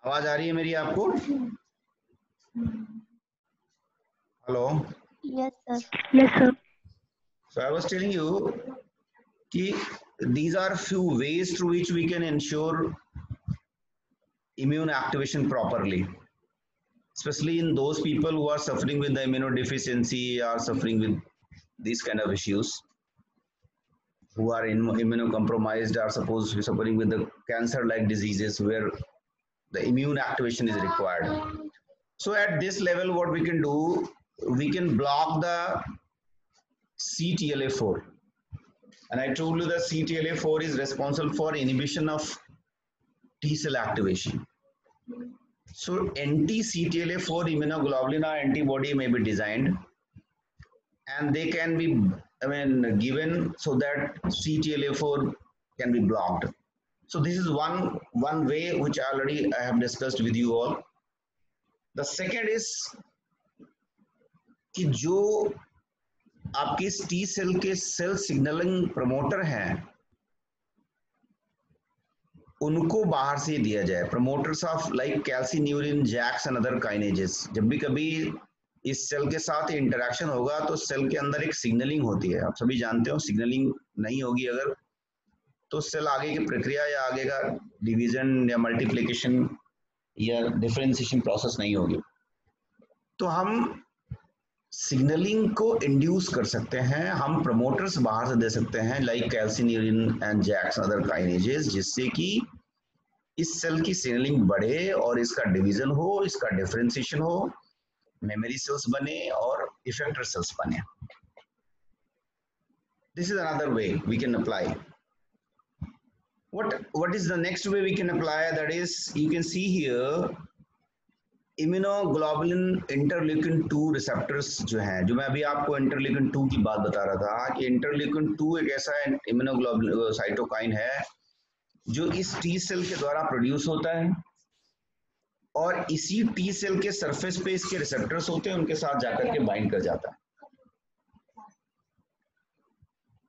आवाज आ रही है मेरी आपको? Hello. Yes, sir. Yes, sir. So I was telling you कि these are few ways through which we can ensure immune activation properly, especially in those people who are suffering with the immunodeficiency or suffering with these kind of issues, who are immunocompromised or suppose suffering with the cancer-like diseases where the immune activation is required. So at this level, what we can do, we can block the CTLA4. And I told you that CTLA4 is responsible for inhibition of T cell activation. So anti-CTLA4 immunoglobulin or antibody may be designed, and they can be, given so that CTLA4 can be blocked. So this is one way which already I have discussed with you all. The second is कि जो आपकी T cell के cell signalling promoter हैं उनको बाहर से दिया जाए, promoters of like calcineurin, JAKs and other kinases. जब भी कभी इस सेल के साथ इंटरेक्शन होगा तो सेल के अंदर एक सिग्नलिंग होती है, आप सभी जानते हो। सिग्नलिंग नहीं होगी अगर तो सेल आगे की प्रक्रिया या आगे का डिवीजन या मल्टीप्लिकेशन या डिफरेंशिएशन प्रोसेस नहीं होगी। तो हम सिग्नलिंग को इंड्यूस कर सकते हैं, हम प्रमोटर्स बाहर से दे सकते हैं like calcineurin and JAKs other kinases, जिससे कि इस सेल की सिग्नलिंग बढ़े और इसका डिवीजन हो, इसका डिफरेंशिएशन हो, मेमोरी सेल्स बने और इफेक्टर सेल्स बने। This is another way we can apply. what is the next way we can apply? That is, you can see here immunoglobulin interleukin 2 receptors जो हैं, जो मैं अभी आपको इंटरल्यूकिन 2 की बात बता रहा था कि इंटरल्यूकिन 2 एक ऐसा इम्यूनोग्लोबुलिन साइटोकाइन है जो इस टी सेल के द्वारा प्रोड्यूस होता है और इसी टी सेल के सरफेस पे इसके रिसेप्टर्स होते हैं, उनके साथ जाकर के बाइंड कर जाता है।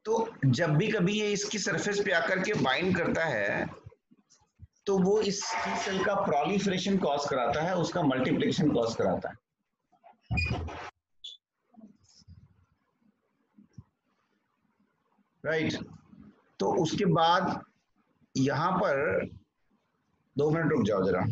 तो जब भी कभी ये इसकी सरफेस पे आकर के बाइंड करता है तो वो इस टी सेल का प्रोलिफरेशन कॉज कराता है, उसका मल्टीप्लिकेशन कॉज कराता है। राइट तो उसके बाद यहां पर 2 मिनट रुक जाओ जरा।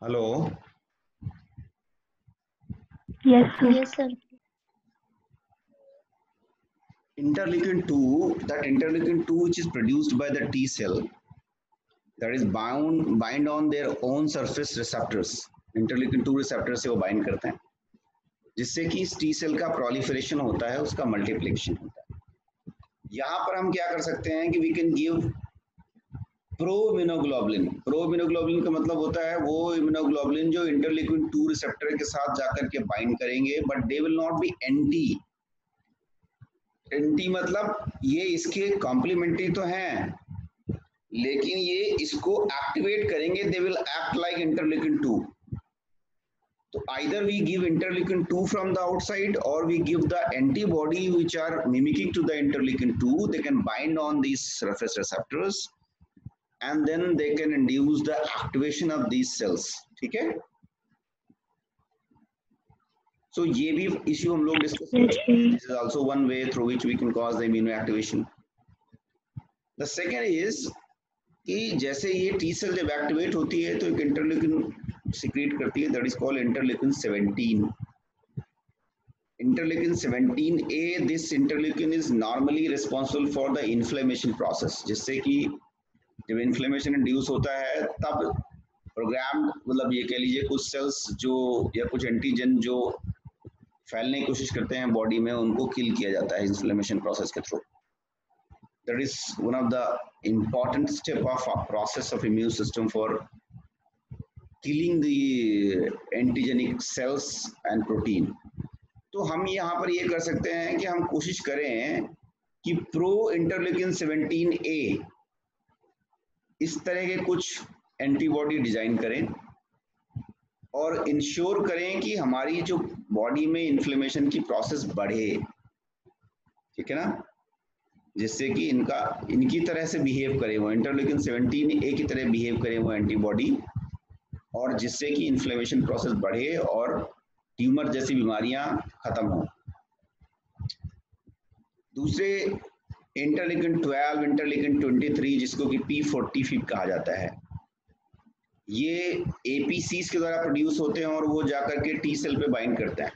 Hello. Yes, sir. Yes, sir. Interleukin 2, that interleukin 2 which is produced by the T cell, that is bind on their own surface receptors, interleukin 2 receptors से वो bind करते हैं, जिससे कि इस टी सेल का प्रोलिफरेशन होता है, उसका मल्टीप्लिकेशन होता है। यहाँ पर हम क्या कर सकते हैं कि we can give pro immunoglobulin. Pro immunoglobulin का मतलब होता है वो इम्यूनोग्लोबुलिन जो इंटरल्यूकिन 2 रिसेप्टर के साथ जाकर के बाइंड करेंगे, but they will not be anti anti मतलब ये इसके कॉम्प्लीमेंट्री तो हैं, लेकिन ये इसको एक्टिवेट करेंगे, they will act like interleukin 2. So either we give interleukin 2 from the outside, or we give the antibody which are mimicking to the interleukin 2. They can bind on these surface receptors and then they can induce the activation of these cells. ठीक है? So ये भी issue हम लोग discuss करेंगे. This is also one way through which we can cause the immunoactivation. The second is कि जैसे ये T cell जब activate होती है तो एक interleukin secrete करती है, that is called interleukin 17. Interleukin 17A, this interleukin is normally responsible for the inflammation process, जिससे कि जब inflammation induce होता है तब प्रोग्राम, मतलब ये कह लीजिए कुछ सेल्स जो या कुछ एंटीजन जो फैलने की कोशिश करते हैं बॉडी में, उनको किल किया जाता है इन्फ्लेमेशन प्रोसेस के through. That is one of the important step of a process of immune system for killing the antigenic cells and protein. तो हम यहाँ पर ये कर सकते हैं कि हम कोशिश करें कि प्रो इंटरल्यूकिन 17A इस तरह के कुछ एंटीबॉडी डिजाइन करें और इंश्योर करें कि हमारी जो बॉडी में इन्फ्लेमेशन की प्रोसेस बढ़े, ठीक है ना, जिससे कि इनकी तरह से बिहेव करे, वो इंटरल्यूकिन 17A की तरह बिहेव करे वो एंटीबॉडी, और जिससे कि इन्फ्लेमेशन प्रोसेस बढ़े और ट्यूमर जैसी बीमारियां खत्म हो. दूसरे इंटरल्यूकिन 12, इंटरल्यूकिन 23 जिसको कि P45 कहा जाता है, ये APCs के द्वारा प्रोड्यूस होते हैं और वो जाकर के टी सेल पे बाइंड करते हैं.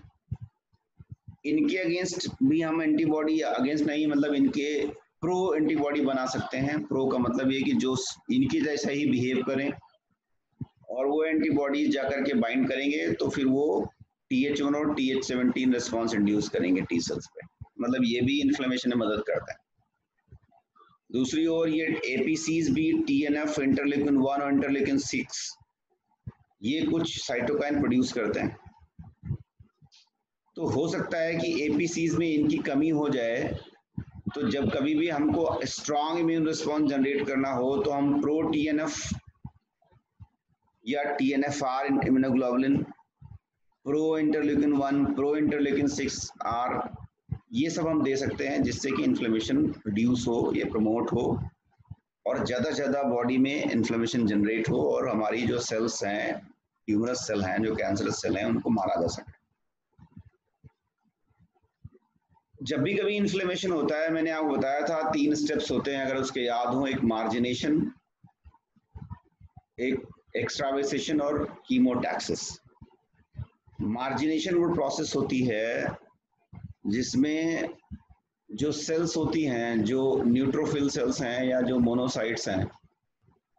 इनके अगेंस्ट भी हम एंटीबॉडी, अगेंस्ट नहीं मतलब इनके प्रो एंटीबॉडी बना सकते हैं. प्रो का मतलब ये कि जो इनकी जैसा ही बिहेव करें, और वो एंटीबॉडी जाकर के बाइंड करेंगे तो फिर वो TH1 और TH17 रिस्पॉन्स इंड्यूस करेंगे टी सेल्स पे, मतलब ये भी इन्फ्लेमेशन में मदद करता है. दूसरी ओर ये APCs भी TNF, इंटरल्यूकिन 1 और इंटरल्यूकिन 6 ये कुछ साइटोकाइन प्रोड्यूस करते हैं. तो हो सकता है कि APCs में इनकी कमी हो जाए, तो जब कभी भी हमको स्ट्रॉन्ग इम्यून रिस्पॉन्स जनरेट करना हो तो हम प्रो TNF या TNFR immunoglobulin, pro interleukin 1, pro interleukin 6R, ये सब हम दे सकते हैं जिससे कि इन्फ्लेमेशन रिड्यूस हो, ये प्रमोट हो और ज़्यादा से ज़्यादा बॉडी में इन्फ्लेमेशन जनरेट हो और हमारी जो सेल्स हैं, ट्यूमरस सेल हैं, जो कैंसरस सेल हैं, उनको मारा जा सके. जब भी कभी इन्फ्लेमेशन होता है, मैंने आपको बताया था 3 स्टेप्स होते हैं, अगर उसके याद हो, एक मार्जिनेशन, एक एक्स्ट्रावेसेशन और कीमोटैक्सिस. मार्जिनेशन वो प्रोसेस होती है जिसमें जो सेल्स होती हैं, जो न्यूट्रोफिल सेल्स हैं या जो मोनोसाइट्स हैं,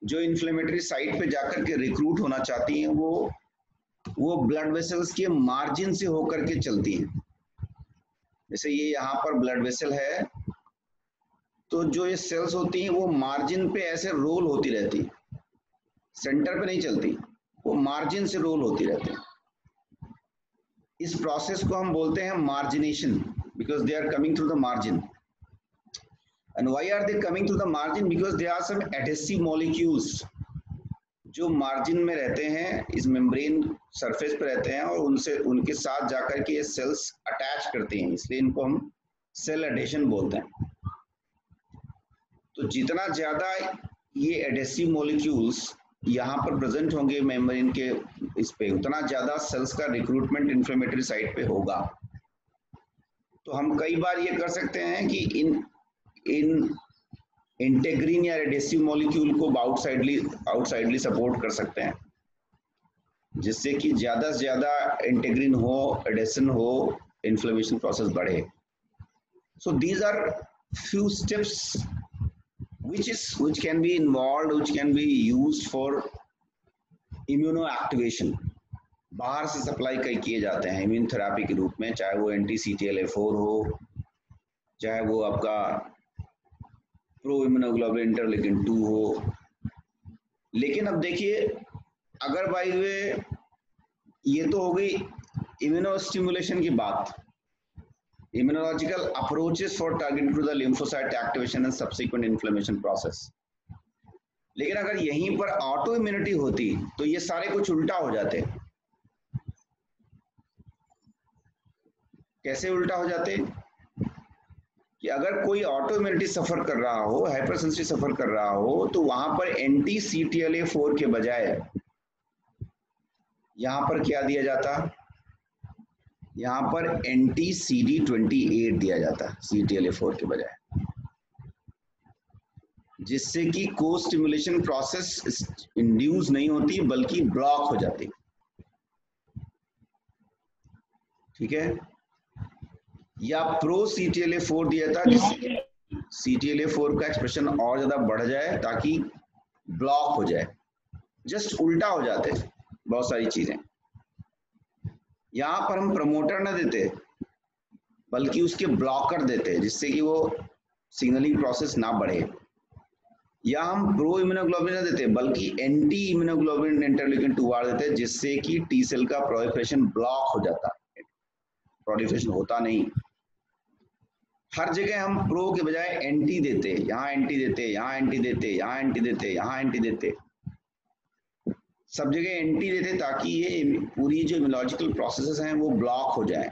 जो इन्फ्लेमेटरी साइट पे जाकर के रिक्रूट होना चाहती हैं, वो ब्लड वेसल्स के मार्जिन से होकर के चलती हैं. जैसे ये यहाँ पर ब्लड वेसल है, तो जो ये सेल्स होती हैं वो मार्जिन पे ऐसे रोल होती रहती है, सेंटर पे नहीं चलती, वो मार्जिन से रोल होती रहती है. इस प्रोसेस को हम बोलते हैं margination, because they are coming through the margin. And why are they coming through the margin? Because they are some adhesive molecules जो मार्जिन में रहते हैं, इस मेम्ब्रेन सरफेस पे रहते हैं, और उनके साथ जाकर के ये सेल्स अटैच करते हैं, इसलिए इनको हम सेल एडेशन बोलते हैं. तो जितना ज्यादा ये एडहेसिव मॉलिक्यूल्स यहाँ पर प्रेजेंट होंगे मेम्ब्रेन के इस पे, उतना ज्यादा सेल्स का रिक्रूटमेंट इन्फ्लेमेटरी साइट पे होगा. तो हम कई बार ये कर सकते हैं कि इन इंटेग्रिन या एडेसिव मॉलिक्यूल को आउटसाइडली सपोर्ट कर सकते हैं, जिससे कि ज्यादा से ज्यादा इंटेग्रिन हो, एडेशन हो, इन्फ्लेमेशन प्रोसेस बढ़े. So these are few steps which can be involved, which can be used for immunoactivation. बाहर से सप्लाई कई किए जाते हैं इम्यून थेरेपी के रूप में, चाहे वो anti-CTLA4 हो, चाहे वो आपका प्रो इम्यूनोग्लोबुलिन इंटरल्यूकिन 2 हो. लेकिन अब देखिए, अगर बाय वे ये तो हो गई इम्यूनो स्टिमुलेशन की बात, immunological approaches for targeting to the lymphocyte activation and subsequent inflammation process. लेकिन अगर यहीं पर ऑटो इम्यूनिटी होती तो ये सारे कुछ उल्टा हो जाते। कैसे उल्टा हो जाते कि अगर कोई ऑटो इम्यूनिटी सफर कर रहा हो, हाइपरसेंसिटिव सफर कर रहा हो, तो वहां पर एंटी CTLA4 के बजाय यहां पर क्या दिया जाता, यहां पर एंटी CD28 दिया जाता CTLA4 के बजाय, जिससे कि को स्टिमुलेशन प्रोसेस इंड्यूस नहीं होती बल्कि ब्लॉक हो जाती। ठीक है, या प्रो CTLA4 दिया था जिससे CTLA4 का एक्सप्रेशन और ज्यादा बढ़ जाए ताकि ब्लॉक हो जाए। जस्ट उल्टा हो जाते बहुत सारी चीजें। यहां पर हम प्रमोटर ना देते बल्कि उसके ब्लॉकर देते जिससे कि वो सिग्नलिंग प्रोसेस ना बढ़े, या हम प्रो इम्यूनोग्लोबिन ना देते बल्कि एंटी इम्यूनोग्लोबिन इंटरल्यूकिन 2 देते जिससे कि टी सेल का प्रोलिफरेशन ब्लॉक हो जाता, प्रोलिफरेशन होता नहीं। हर जगह हम प्रो के बजाय एंटी देते, यहाँ एंटी देते, यहाँ एंटी देते, यहाँ एंटी देते, यहाँ एंटी देते, सब जगह एंटी देते ताकि ये पूरी जो इम्यूनोलॉजिकल प्रोसेसेस हैं वो ब्लॉक हो जाए,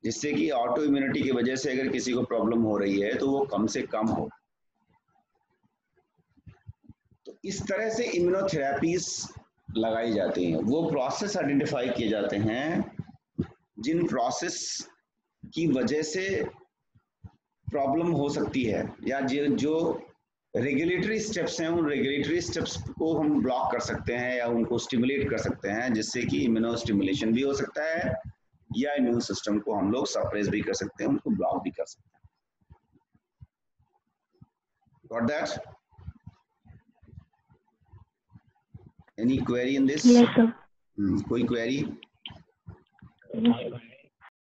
जिससे कि ऑटो इम्यूनिटी की वजह से अगर किसी को प्रॉब्लम हो रही है तो वो कम से कम हो। तो इस तरह से इम्यूनोथेरेपीज लगाई जाती हैं। वो प्रोसेस आइडेंटिफाई किए जाते हैं जिन प्रोसेस की वजह से प्रॉब्लम हो सकती है, या जो रेगुलेटरी स्टेप्स हैं उन रेगुलेटरी स्टेप्स को हम ब्लॉक कर सकते हैं या उनको स्टिमुलेट कर सकते हैं, जिससे कि इम्यूनो स्टिमुलेशन भी हो सकता है या इम्यून सिस्टम को हम लोग सप्रेस भी कर सकते हैं, उनको ब्लॉक भी कर सकते हैं। Got that? Any query in this? Yes, sir. कोई क्वेरी?